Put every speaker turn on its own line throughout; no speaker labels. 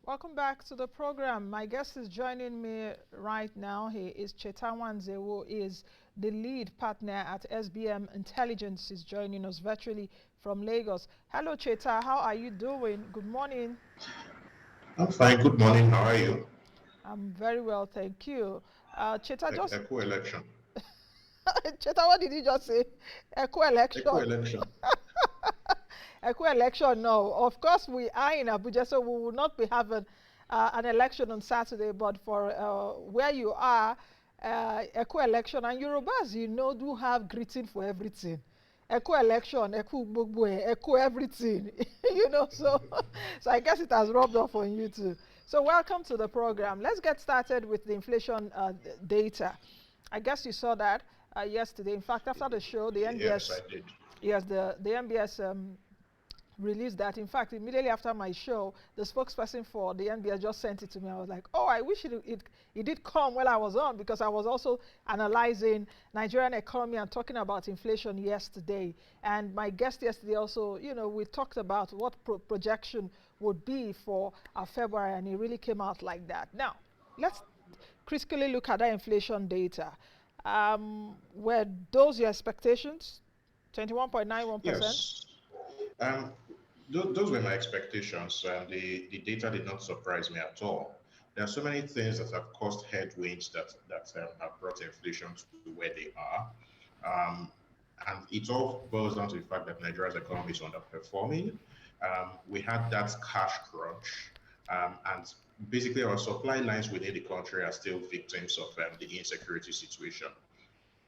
Welcome back to the program. My guest is joining me right now. He is Cheta Nwanze, who is the lead partner at SBM Intelligence. He's joining us virtually from Lagos. Hello, Cheta. How are you doing? Good morning.
I'm fine. Good morning. How are you?
I'm very well, thank you. Cheta, just
Echo election.
Cheta, what did you just say? Echo
Echo
election.
election.
Echo election, no. Of course, we are in Abuja, so we will not be having an election on Saturday. But for where you are, Echo election and Yorubas, do have greeting for everything. Echo election, Echo Gbogbo, Echo everything. So so I guess it has rubbed off on you too. So welcome to the program. Let's get started with the inflation data. I guess you saw that yesterday. In fact, after the show, the
Yes,
NBS,
I did.
yes, the NBS released that. In fact, immediately after my show, the spokesperson for the NBA just sent it to me. I was like, oh, I wish it did come while I was on, because I was also analyzing Nigerian economy and talking about inflation yesterday. And my guest yesterday also, we talked about what projection would be for February, and it really came out like that. Now, let's critically look at that inflation data. Were those your expectations? 21.91%?
Yes. Um, those were my expectations, and the data did not surprise me at all. There are so many things that have caused headwinds that have brought inflation to where they are. Um, and it all boils down to the fact that Nigeria's economy is underperforming. We had that cash crunch, and basically our supply lines within the country are still victims of the insecurity situation.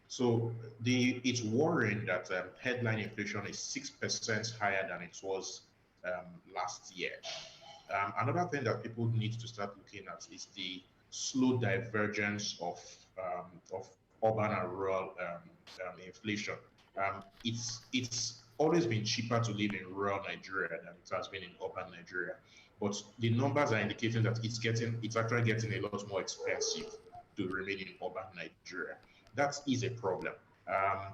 So it's worrying that headline inflation is 6% higher than it was last year. Another thing that people need to start looking at is the slow divergence of urban and rural inflation. It's always been cheaper to live in rural Nigeria than it has been in urban Nigeria, but the numbers are indicating that it's actually getting a lot more expensive to remain in urban Nigeria. That is a problem. Um,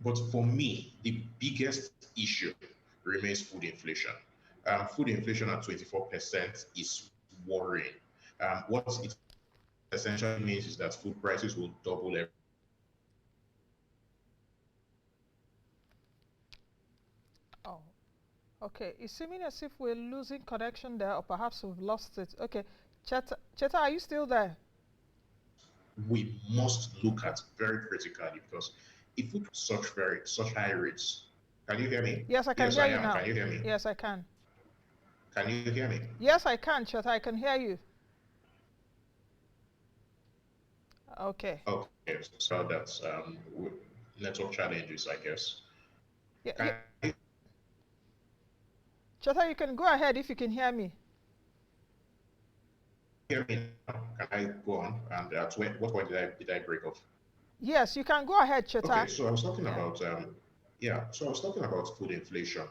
but for me, the biggest issue remains food inflation. Food inflation at 24% is worrying. What it essentially means is that food prices will double every.
Oh, okay. It's seeming as if we're losing connection there, or perhaps we've lost it. Okay, Cheta, are you still there?
We must look
Okay.
at very critically because if we such high rates, can you hear me?
Yes, I can
Yes,
hear
I
you
am. Can
now.
you hear me?
Yes, I can.
Can you hear me?
Yes, I can, Cheta. I can hear you. Okay.
Okay, so that's network challenges, I guess.
Yeah, yeah.
Can you
Cheta, you can go ahead if you can hear me.
hear me now? Can I go on? And at what point did I break off?
Yes, you can go ahead,
Okay,
Cheta.
so I was talking
Yeah.
about yeah, so I was talking about food inflation.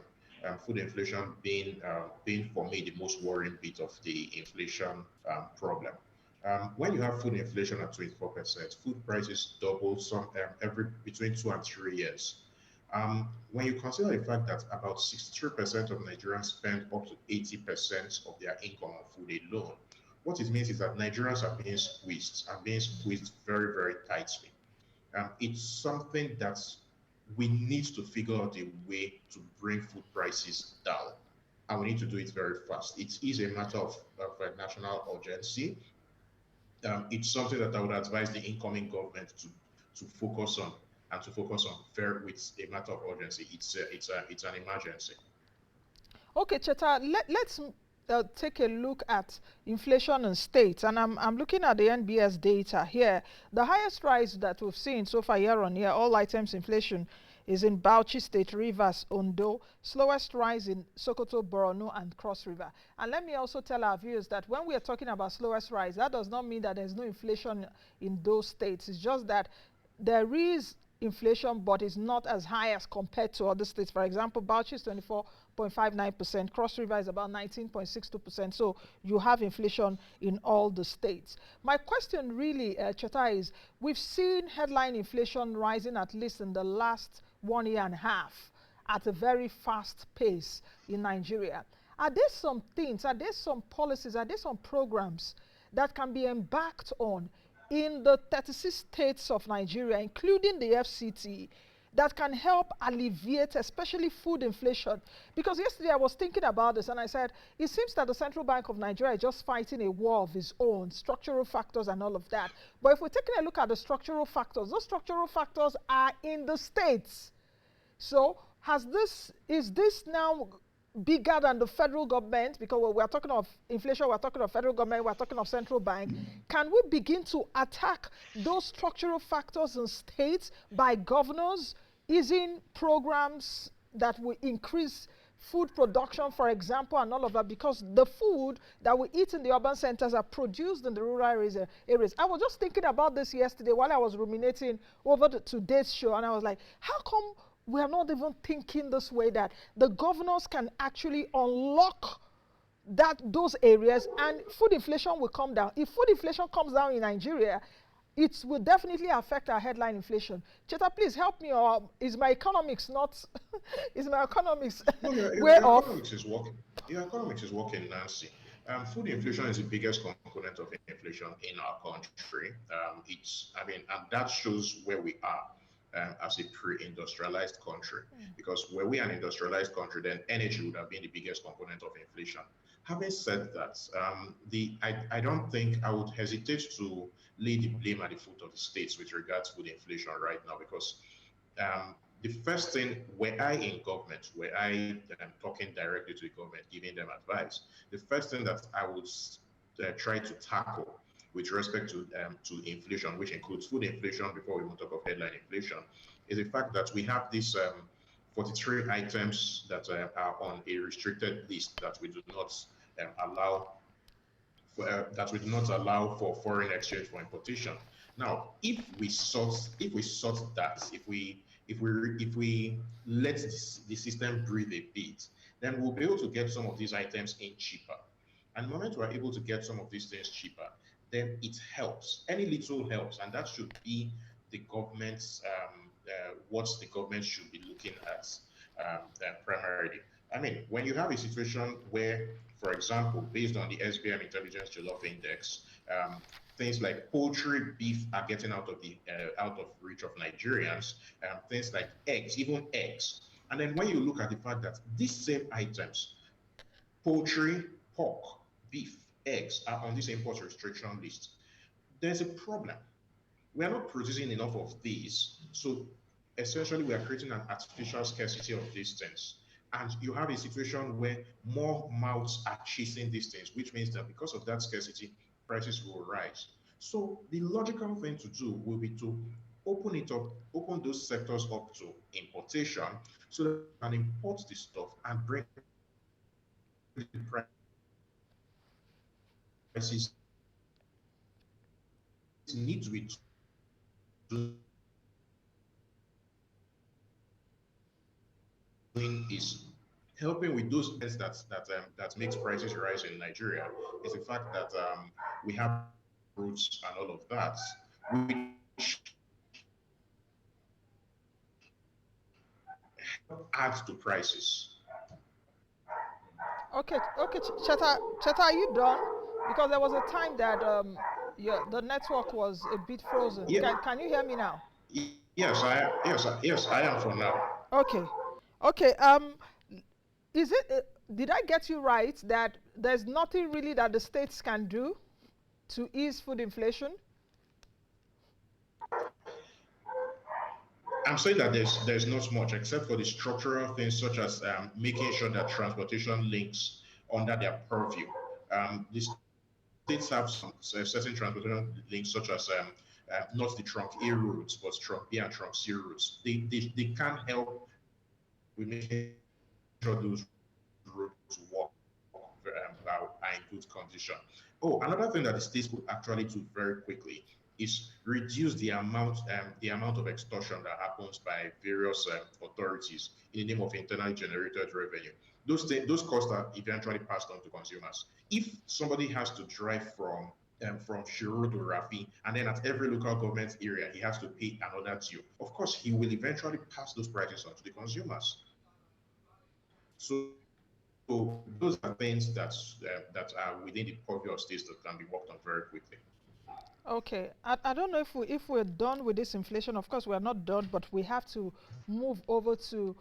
Food inflation being for me the most worrying bit of the inflation problem. When you have food inflation at 24%, food prices double every between 2 and 3 years. When you consider the fact that about 63% of Nigerians spend up to 80% of their income on food alone, what it means is that Nigerians are being squeezed and being squeezed very, very tightly. It's something that we need to figure out a way to bring food prices down. And we need to do it very fast. It is a matter of a national urgency. It's something that I would advise the incoming government to focus on and to focus on very with a matter of urgency. It's an emergency.
Okay, Cheta, let's take a look at inflation in states. And I'm looking at the NBS data here. The highest rise that we've seen so far year on year, all items inflation, is in Bauchi State, Rivers, Ondo. Slowest rise in Sokoto, Borno, and Cross River. And let me also tell our viewers that when we are talking about slowest rise, that does not mean that there's no inflation in those states. It's just that there is inflation, but it's not as high as compared to other states. For example, Bauchi is 24.59%, Cross River is about 19.62%. So you have inflation in all the states. My question really, Cheta, is we've seen headline inflation rising at least in the last 1 year and a half at a very fast pace in Nigeria. Are there some things, are there some policies, are there some programs that can be embarked on in the 36 states of Nigeria, including the FCT, that can help alleviate, especially food inflation? Because yesterday I was thinking about this and I said, it seems that the Central Bank of Nigeria is just fighting a war of its own, structural factors and all of that. But if we're taking a look at the structural factors, those structural factors are in the states. So is this now bigger than the federal government? Because when we're talking of inflation, we're talking of federal government, we're talking of central bank. Can we begin to attack those structural factors in states by governors easing programs that will increase food production, for example, and all of that, because the food that we eat in the urban centers are produced in the rural areas. I was just thinking about this yesterday while I was ruminating over today's show, and I was like, how come we are not even thinking this way, that the governors can actually unlock those areas and food inflation will come down? If food inflation comes down in Nigeria, it will definitely affect our headline inflation. Cheta, please help me, or is my economics not, is my economics
No,
way
your
off?
economics is working. Your economics is working, Nancy. Food inflation is the biggest component of inflation in our country. And that shows where we are as a pre-industrialized country. Because were we an industrialized country, then energy would have been the biggest component of inflation. Having said that, I don't think I would hesitate to lay the blame at the foot of the states with regards to food inflation right now, because the first thing, were I in government, were I talking directly to the government, giving them advice, the first thing that I would try to tackle with respect to inflation, which includes food inflation before we even talk of headline inflation, is the fact that we have these 43 items that are on a restricted list that we do not allow for foreign exchange for importation. Now, if we sort that, if we let the system breathe a bit, then we'll be able to get some of these items in cheaper. And the moment we're able to get some of these things cheaper, then it helps. Any little helps, and that should be the government's what the government should be looking at primarily. I mean, when you have a situation where, for example, based on the SBM Intelligence Jollof Index, things like poultry, beef are getting out of reach of Nigerians. Things like eggs, even eggs. And then when you look at the fact that these same items, poultry, pork, beef, eggs, are on this import restriction list, there's a problem. We are not producing enough of these. So essentially, we are creating an artificial scarcity of these things. And you have a situation where more mouths are chasing these things, which means that because of that scarcity, prices will rise. So the logical thing to do will be to open those sectors up to importation so that we can import the stuff and bring the prices down. Because what the states need to be doing is helping with those that makes prices rise in Nigeria. Is the fact that we have imported fruits and all of that, which help add to prices.
Okay, okay, Cheta, are you done? Because there was a time that the network was a bit frozen.
Yeah,
Can you hear me now?
yes, I am for now.
Okay, okay. Is it? Did I get you right that there's nothing really that the states can do to ease food inflation?
I'm saying that there's not much except for the structural things such as making sure that transportation links under their purview. The states have some certain transportation links such as not the trunk A routes, but trunk B and trunk C routes. They can help with making sure those roads work are in good condition. Oh, another thing that the states could actually do very quickly is reduce the amount of extortion that happens by various authorities in the name of internally generated revenue. Those costs are eventually passed on to consumers. If somebody has to drive from Shiro to Rafi, and then at every local government area he has to pay another due, of course he will eventually pass those prices on to the consumers. So those are things that are within the purview of states that can be worked on very quickly.
Okay, I don't know if we're done with this inflation. Of course, we're not done, but we have to move over to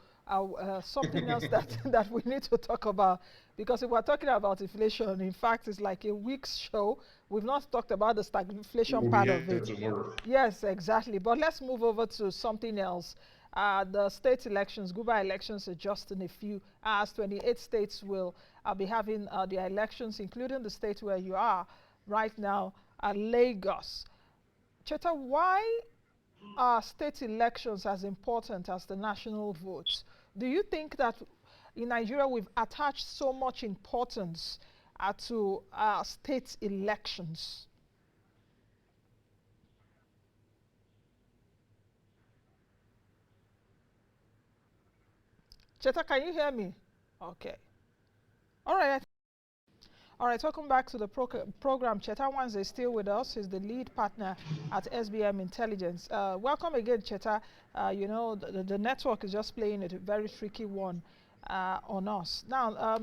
something else that that we need to talk about. Because if we're talking about inflation, in fact, it's like a week's show. We've not talked about the stagflation
We'll be
part
here
of it.
tomorrow.
Yes, exactly. But let's move over to something else. The state elections, Guba elections are just in a few hours. 28 states will be having their elections, including the state where you are right now, Lagos. Cheta, why are state elections as important as the national votes? Do you think that in Nigeria we've attached so much importance to state elections? Cheta, can you hear me? Okay. All right. All right, welcome back to the program. Cheta Nwanze is still with us. He's the lead partner at SBM Intelligence. Welcome again, Cheta. You know, the network is just playing a very tricky one on us. Now,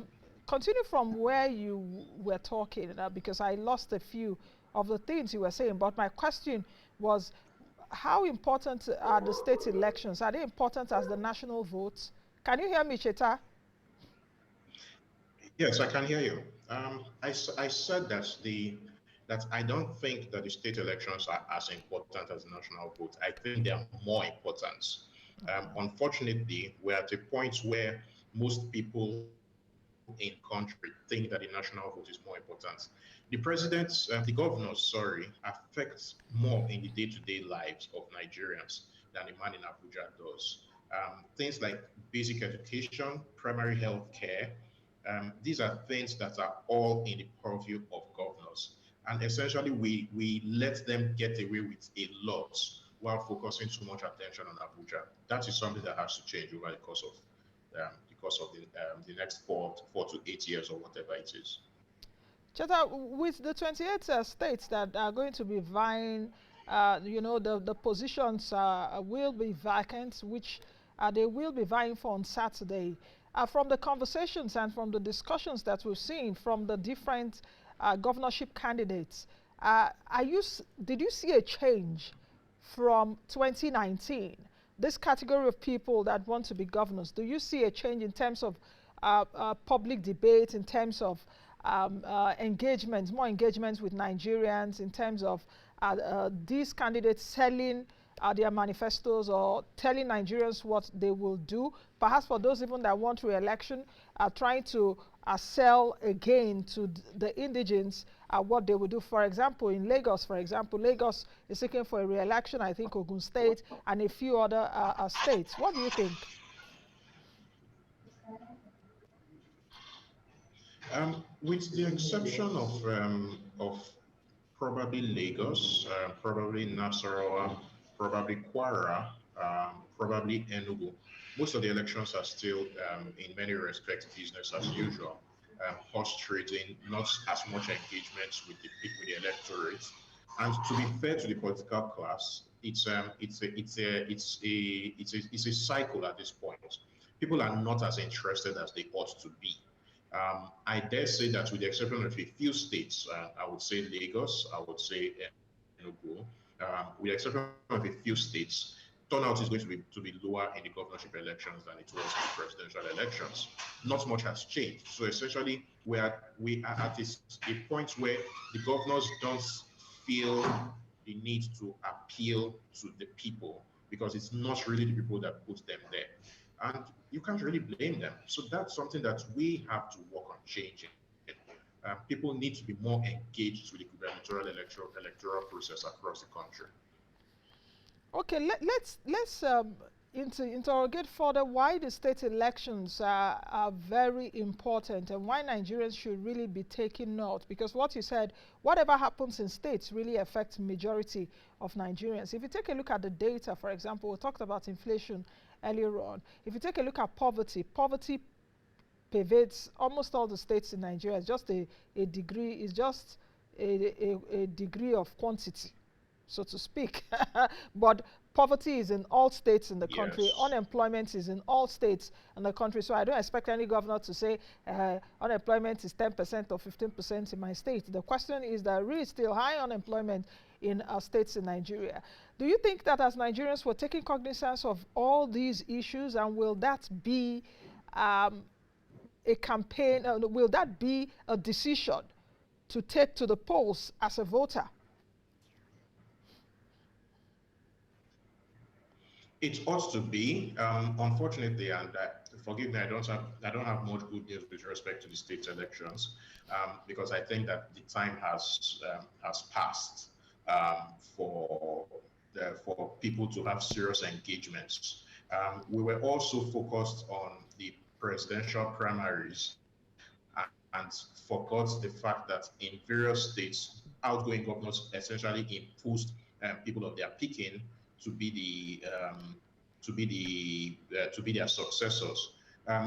continue from where you were talking, because I lost a few of the things you were saying. But my question was, how important are the state elections? Are they important as the national votes? Can you hear me, Cheta?
Yes, I can hear you. I said that I don't think that the state elections are as important as the national vote. I think they are more important. Unfortunately, we're at a point where most people in country think that the national vote is more important. The governors, sorry, affects more in the day-to-day lives of Nigerians than a man in Abuja does. Things like basic education, primary health care, these are things that are all in the purview of governors. And essentially, we let them get away with a lot while focusing too much attention on Abuja. That is something that has to change over the course of the next 4 to 8 years or whatever it is.
Cheta, with the 28 states that are going to be vying, you know, the positions will be vacant, which they will be vying for on Saturday. From the conversations and from the discussions that we've seen from the different governorship candidates, did you see a change from 2019? This category of people that want to be governors, do you see a change in terms of public debate, in terms of engagements, more engagements with Nigerians, in terms of these candidates selling their manifestos or telling Nigerians what they will do? Perhaps for those even that want re-election, trying to sell again to the indigents what they will do. For example, in Lagos, Lagos is seeking for a re-election, I think Ogun State and a few other states. What do you think?
With the exception of probably Lagos, probably Nasarawa, probably Kwara, probably Enugu. Most of the elections are still, in many respects, business as usual. Horse trading, not as much engagement with the electorate. And to be fair to the political class, it's a cycle at this point. People are not as interested as they ought to be. I dare say that with the exception of a few states, I would say Lagos, I would say Enugu, with the exception of a few states, turnout is going to be lower in the governorship elections than it was in the presidential elections. Not much has changed. So essentially, we are at a point where the governors don't feel the need to appeal to the people because it's not really the people that put them there. And you can't really blame them. So that's something that we have to work on changing. People need to be more engaged with the gubernatorial electoral process across the country.
Okay, let's interrogate further why the state elections are very important and why Nigerians should really be taking note. Because what you said, whatever happens in states really affects majority of Nigerians. If you take a look at the data, for example, we talked about inflation earlier on. If you take a look at poverty, poverty pervades almost all the states in Nigeria. It's just a degree, it's just a degree of quantity, so to speak. But poverty is in all states in the country,
Yes.
unemployment is in all states in the country. So I don't expect any governor to say unemployment is 10% or 15% in my state. The question is that there is still high unemployment in states in Nigeria. Do you think that as Nigerians we're taking cognizance of all these issues, and will that be um, a campaign, will that be a decision to take to the polls as a voter?
It ought to be. Unfortunately, and forgive me, I don't have much good news with respect to the state elections, because I think that the time has passed for people to have serious engagements. We were also focused on the presidential primaries and forgot the fact that in various states, outgoing governors essentially imposed people of their picking to be their successors.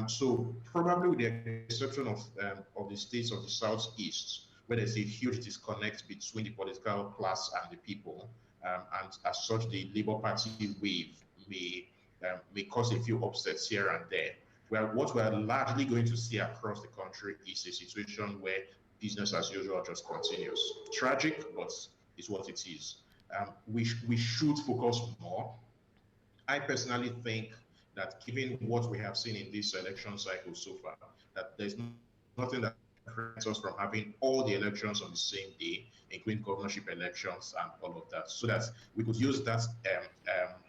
So probably with the exception of the states of the southeast, where there's a huge disconnect between the political class and the people, and as such, the Labour Party wave may cause a few upsets here and there. What we're largely going to see across the country is a situation where business as usual just continues. Tragic, but it's what it is. We should focus more. I personally think that given what we have seen in this election cycle so far, that there's nothing that prevents us from having all the elections on the same day, including governorship elections and all of that, so that we could use that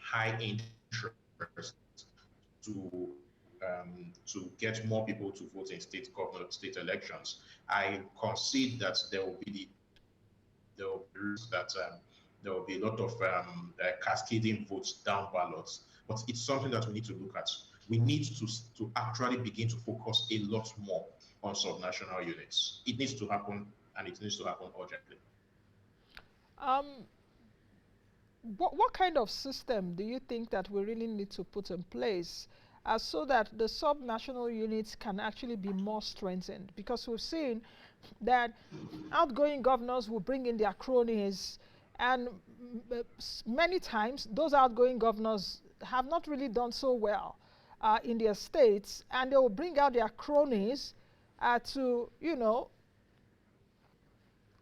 high interest to get more people to vote in state elections. I concede that there will be risks that there will be a lot of cascading votes down ballots, but it's something that we need to look at. We need to actually begin to focus a lot more on subnational units. It needs to happen, and it needs to happen urgently.
Um, what kind of system do you think that we really need to put in place so that the subnational units can actually be more strengthened? Because we've seen that outgoing governors will bring in their cronies, and many times those outgoing governors have not really done so well in their states, and they will bring out their cronies to,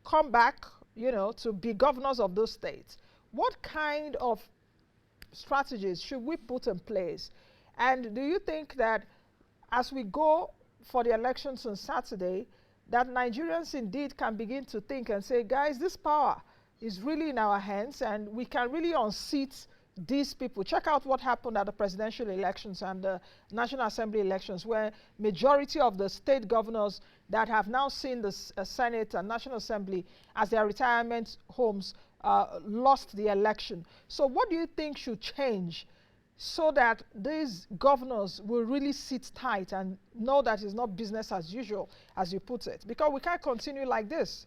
come back, to be governors of those states. What kind of strategies should we put in place? And do you think that as we go for the elections on Saturday, that Nigerians indeed can begin to think and say, guys, this power is really in our hands and we can really unseat these people? Check out what happened at the presidential elections and the National Assembly elections, where majority of the state governors that have now seen the Senate and National Assembly as their retirement homes lost the election. So what do you think should change so that these governors will really sit tight and know that it's not business as usual, as you put it? Because we can't continue like this.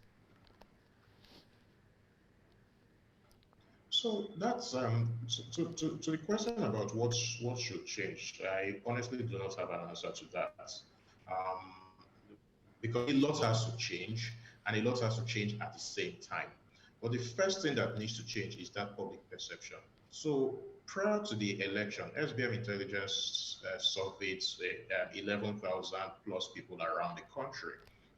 So that's to the question about what should change. I honestly do not have an answer to that, because a lot has to change, and a lot has to change at the same time. But the first thing that needs to change is that public perception. So prior to the election, SBM Intelligence surveyed 11,000 plus people around the country.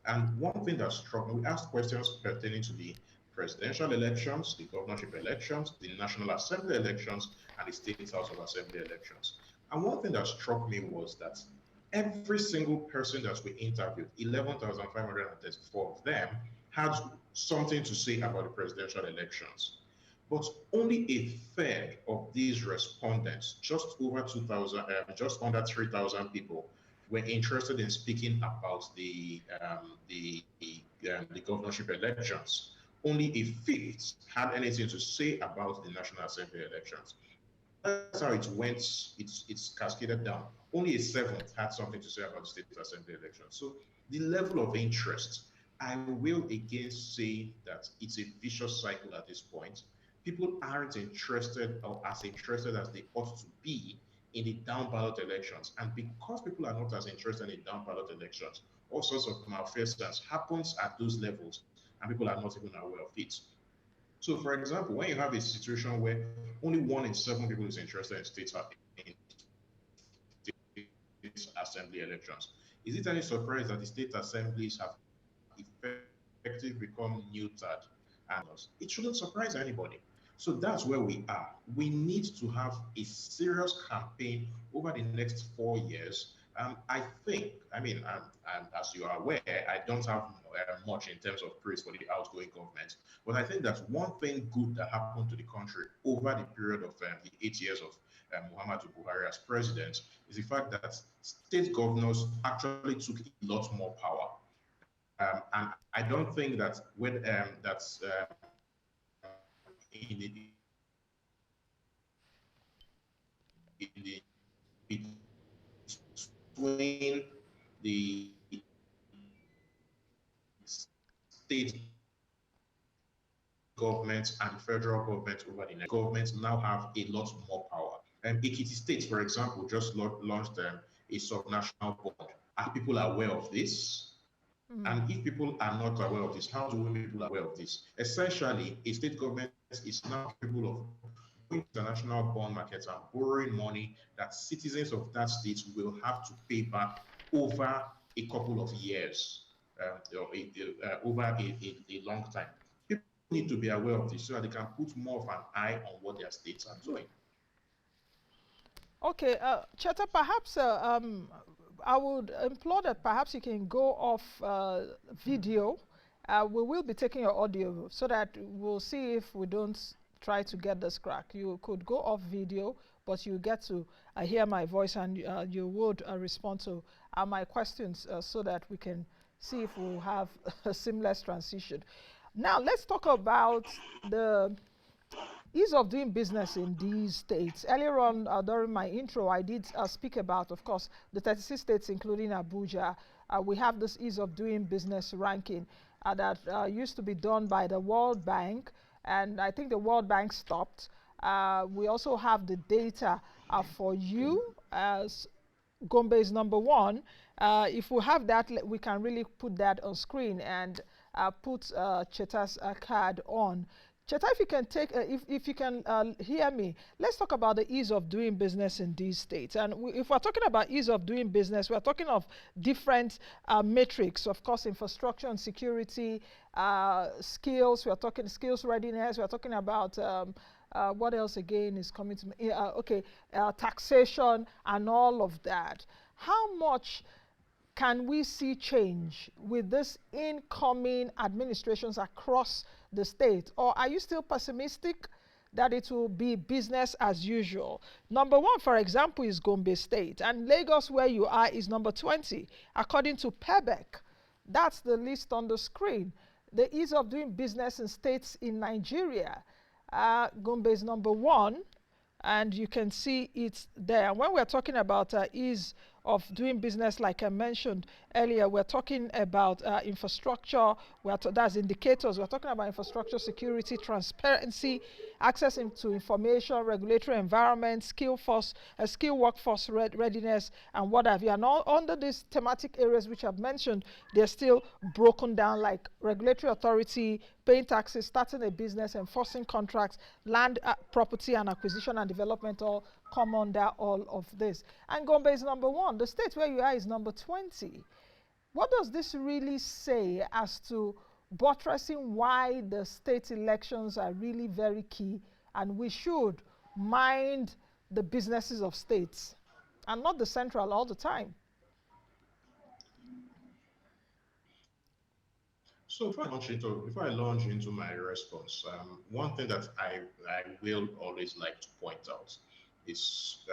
And one thing that struck me, we asked questions pertaining to the presidential elections, the governorship elections, the National Assembly elections, and the State House of Assembly elections. And one thing that struck me was that every single person that we interviewed, 11,534 of them, had something to say about the presidential elections. But only a third of these respondents, just over 2,000, just under 3,000 people, were interested in speaking about the governorship elections. Only a fifth had anything to say about the National Assembly elections. And that's how it went. It's cascaded down. Only a seventh had something to say about the State Assembly elections. So the level of interest, I will again say that it's a vicious cycle at this point. People aren't interested or as interested as they ought to be in the down ballot elections. And because people are not as interested in down ballot elections, all sorts of malfeasance happens at those levels, and people are not even aware of it. So, for example, when you have a situation where only 1 in 7 people is interested in state assembly elections, is it any surprise that the state assemblies have effectively become neutered and governors? It shouldn't surprise anybody. So that's where we are. We need to have a serious campaign over the next 4 years. As you are aware, I don't have much in terms of praise for the outgoing government, but I think that one thing good that happened to the country over the period of the 8 years of Muhammadu Buhari as president is the fact that state governors actually took a lot more power. And I don't think that when between the state government and the federal government over the next governments now have a lot more power. Ekiti State, for example, just launched a subnational bond. Are people aware of this?
Mm.
And if people are not aware of this, how do we make people aware of this? Essentially, a state government is now capable of going to international bond markets and borrowing money that citizens of that state will have to pay back over a couple of years, over a long time. People need to be aware of this so that they can put more of an eye on what their states are doing.
Okay, Cheta, perhaps I would implore that perhaps you can go off video. We will be taking your audio so that we'll see if we don't try to get this crack. You could go off video, but you get to hear my voice and you would respond to my questions so that we can see if we'll have a seamless transition. Now, let's talk about the ease of doing business in these states. Earlier on, during my intro, I did speak about, of course, the 36 states, including Abuja. We have this ease of doing business ranking that used to be done by the World Bank, and I think the World Bank stopped. We also have the data for you as Gombe is number one. If we have that, we can really put that on screen and put Cheta's card on. Cheta, if you can if you can hear me, let's talk about the ease of doing business in these states. And if we're talking about ease of doing business, we're talking of different metrics, of course, infrastructure and security, skills. We're talking skills readiness. We're talking about what else again is coming to me? Okay, taxation and all of that. How much can we see change with this incoming administrations across the state? Or are you still pessimistic that it will be business as usual? Number one, for example, is Gombe State, and Lagos, where you are, is number 20, according to PEBEC. That's the list on the screen. The ease of doing business in states in Nigeria. Gombe is number one, and you can see it there. When we're talking about ease of doing business, like I mentioned earlier, we're talking about infrastructure, that's indicators. We're talking about infrastructure, security, transparency, access to information, regulatory environment, skill workforce readiness, and what have you. And all under these thematic areas which I've mentioned, they're still broken down, like regulatory authority, paying taxes, starting a business, enforcing contracts, land property and acquisition and development all come under all of this. And Gombe is number one. The state where you are is number 20. What does this really say as to buttressing why the state elections are really very key and we should mind the businesses of states and not the central all the time?
So before I launch into my response, one thing that I will always like to point out is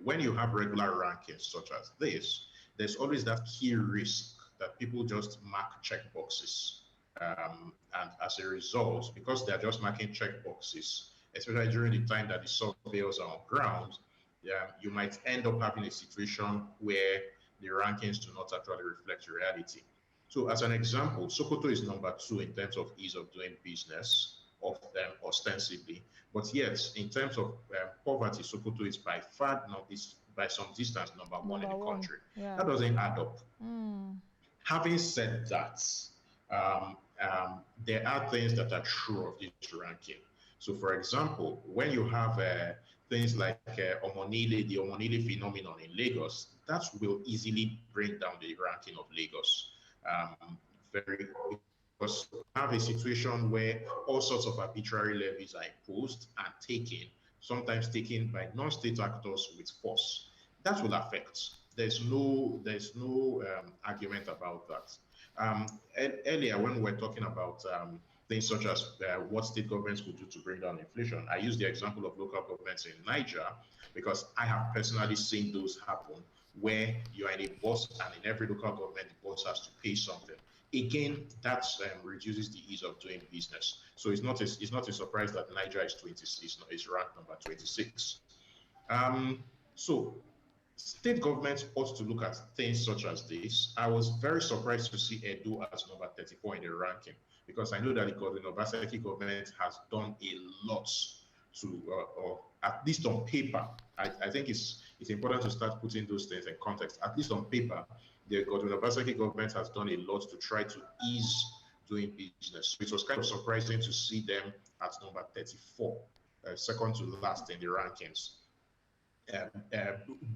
when you have regular rankings such as this, there's always that key risk that people just mark checkboxes. And as a result, because they're just marking checkboxes, especially during the time that the surveyors are on ground, you might end up having a situation where the rankings do not actually reflect reality. So, as an example, Sokoto is number 2 in terms of ease of doing business, of them ostensibly, but yet in terms of poverty, Sokoto is by far not is by some distance number 1 in
Number
the
one,
country.
yeah.
That doesn't add up.
Mm.
Having said that, There are things that are true of this ranking. So, for example, when you have things like the Omonile phenomenon in Lagos, that will easily bring down the ranking of Lagos. Very because we have a situation where all sorts of arbitrary levies are imposed and taken, sometimes taken by non-state actors with force. That will affect. There's no argument about that. Earlier, when we were talking about things such as what state governments could do to bring down inflation, I used the example of local governments in Niger because I have personally seen those happen where you are in a bus and in every local government, the boss has to pay something. Again, that reduces the ease of doing business. So it's not a surprise that Niger is 20 is ranked number 26. So state governments ought to look at things such as this. I was very surprised to see Edo as number 34 in the ranking because I know that the Obaseki government has done a lot to, or at least on paper. I think it's important to start putting those things in context. At least on paper, the Obaseki government has done a lot to try to ease doing business. So it was kind of surprising to see them at number 34, second to last in the rankings.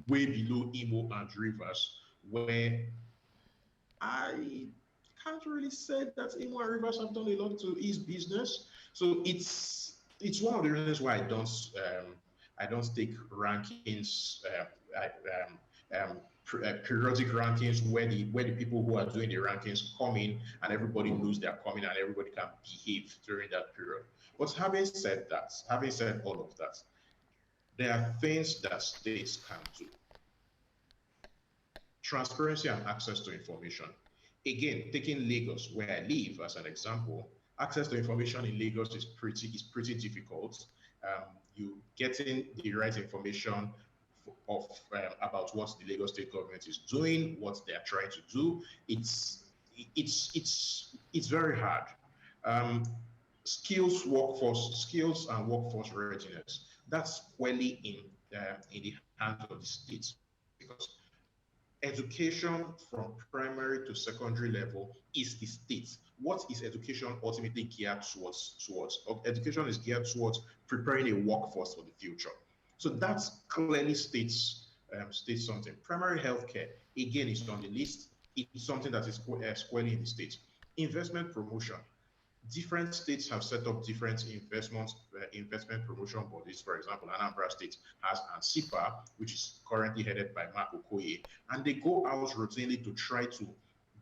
Way below Imo and Rivers, where I can't really say that Imo and Rivers have done a lot to ease business. So it's one of the reasons why I don't take rankings, periodic rankings where the people who are doing the rankings come in and everybody knows they're coming and everybody can behave during that period. But having said all of that, there are things that states can do. Transparency and access to information. Again, taking Lagos, where I live, as an example, access to information in Lagos is pretty difficult. You getting the right information about what the Lagos state government is doing, what they are trying to do. It's very hard. Um, skills and workforce readiness. That's squarely in the hands of the states because education from primary to secondary level is the state. What is education ultimately geared towards? Education is geared towards preparing a workforce for the future. So that clearly states something. Primary healthcare again is on the list. It's something that is squarely in the state. Investment promotion, different states have set up different investment promotion bodies. For example, Anambra State has ANSIPA, which is currently headed by Mark Okoye, and they go out routinely to try to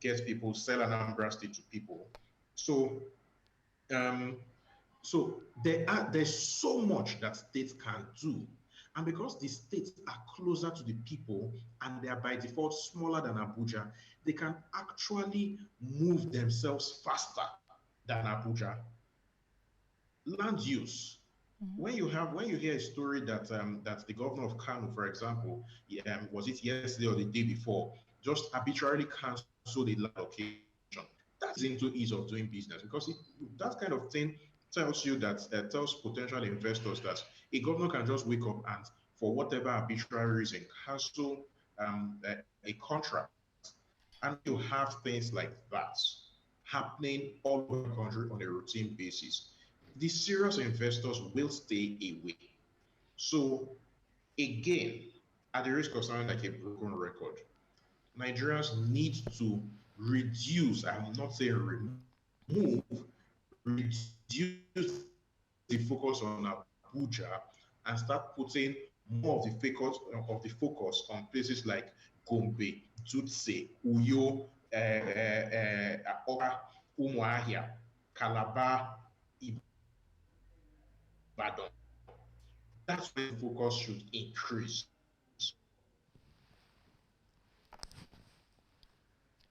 get people, sell Anambra State to people. So, um, there's so much that states can do. And because the states are closer to the people and they are by default smaller than Abuja, they can actually move themselves faster than Abuja. Land use. When you hear a story that the governor of Kano, for example, was it yesterday or the day before, just arbitrarily canceled a land location, that is into ease of doing business because that kind of thing tells you that tells potential investors that a governor can just wake up and for whatever arbitrary reason cancel a contract, and you have things like that happening all over the country on a routine basis. The serious investors will stay away. So again, at the risk of sounding like a broken record, Nigerians need to reduce, I'm not saying remove, reduce the focus on Abuja and start putting more of the focus on places like Gombe, Tutse, Uyo, Oka, Umuahia, Calabar, Ibadan. That's where the focus should increase.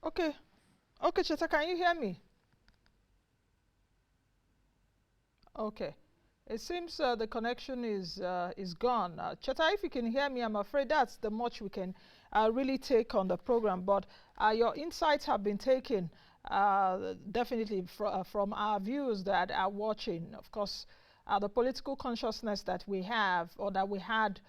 Okay. Okay, Cheta, can you hear me? Okay. It seems the connection is gone. Cheta, if you can hear me, I'm afraid that's the much we can really take on the program. But your insights have been taken definitely from our viewers that are watching. Of course, the political consciousness that we have or that we had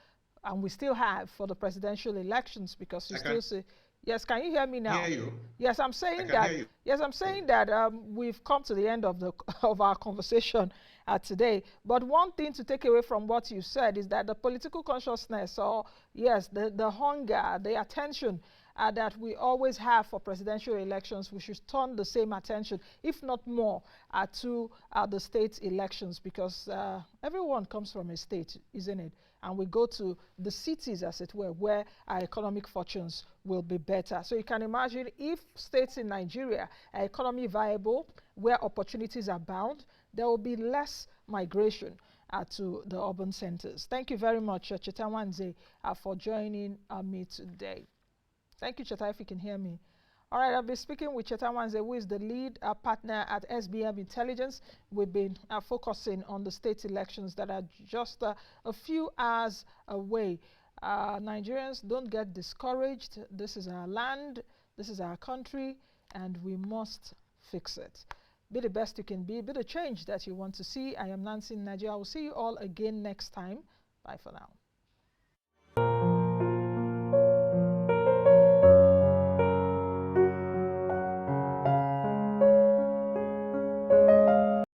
and we still have for the presidential elections because you still see, Yes, can you hear me
Hear
now?
you.
Yes, I'm
I
saying
can hear
that.
you.
Yes, I'm saying that we've come to the end of the of our conversation today. But one thing to take away from what you said is that the political consciousness, or yes, the hunger, the attention that we always have for presidential elections, we should turn the same attention, if not more, to the state elections, because everyone comes from a state, isn't it? And we go to the cities, as it were, where our economic fortunes will be better. So you can imagine if states in Nigeria are economy viable, where opportunities abound, there will be less migration to the urban centers. Thank you very much, Cheta Nwanze, for joining me today. Thank you, Cheta, if you can hear me. All right, I'll be speaking with Cheta Nwanze, who is the lead partner at SBM Intelligence. We've been focusing on the state elections that are just a few hours away. Nigerians, don't get discouraged. This is our land, this is our country, and we must fix it. Be the best you can be the change that you want to see. I am Nancy Nadia. I will see you all again next time. Bye for now.